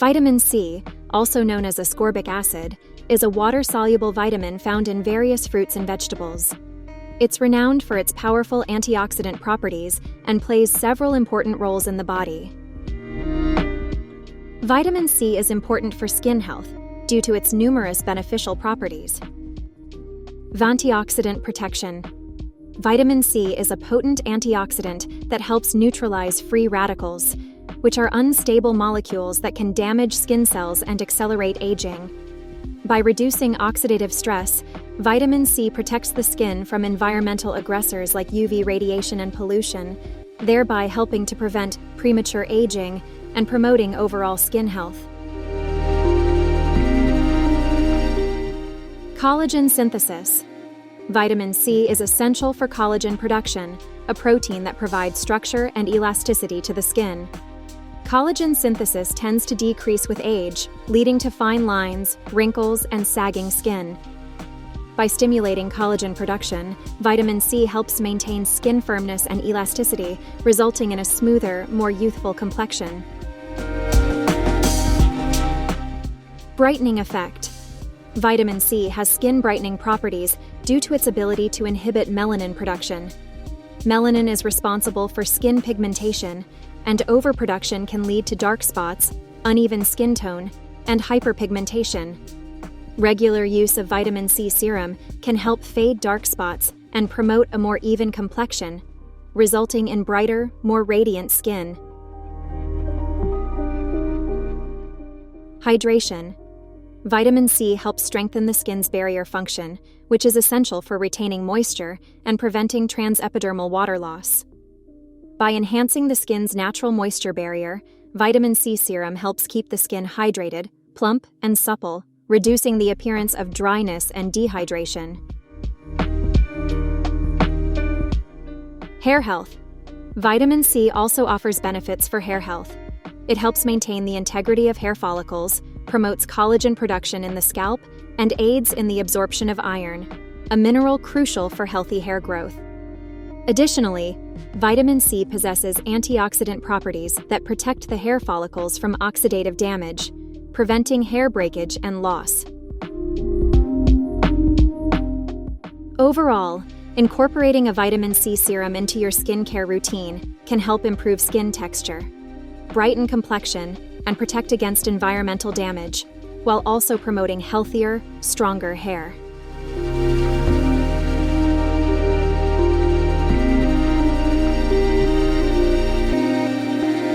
Vitamin C, also known as ascorbic acid, is a water-soluble vitamin found in various fruits and vegetables. It's renowned for its powerful antioxidant properties and plays several important roles in the body. Vitamin C is important for skin health due to its numerous beneficial properties. Antioxidant protection. Vitamin C is a potent antioxidant that helps neutralize free radicals, which are unstable molecules that can damage skin cells and accelerate aging. By reducing oxidative stress, vitamin C protects the skin from environmental aggressors like UV radiation and pollution, thereby helping to prevent premature aging and promoting overall skin health. Collagen synthesis. Vitamin C is essential for collagen production, a protein that provides structure and elasticity to the skin. Collagen synthesis tends to decrease with age, leading to fine lines, wrinkles, and sagging skin. By stimulating collagen production, vitamin C helps maintain skin firmness and elasticity, resulting in a smoother, more youthful complexion. Brightening effect. Vitamin C has skin brightening properties due to its ability to inhibit melanin production. Melanin is responsible for skin pigmentation, and overproduction can lead to dark spots, uneven skin tone, and hyperpigmentation. Regular use of vitamin C serum can help fade dark spots and promote a more even complexion, resulting in brighter, more radiant skin. Hydration. Vitamin C helps strengthen the skin's barrier function, which is essential for retaining moisture and preventing transepidermal water loss. By enhancing the skin's natural moisture barrier, vitamin C serum helps keep the skin hydrated, plump, and supple, reducing the appearance of dryness and dehydration. Hair health. Vitamin C also offers benefits for hair health. It helps maintain the integrity of hair follicles, promotes collagen production in the scalp, and aids in the absorption of iron, a mineral crucial for healthy hair growth. Additionally, vitamin C possesses antioxidant properties that protect the hair follicles from oxidative damage, preventing hair breakage and loss. Overall, incorporating a vitamin C serum into your skincare routine can help improve skin texture, brighten complexion, and protect against environmental damage, while also promoting healthier, stronger hair.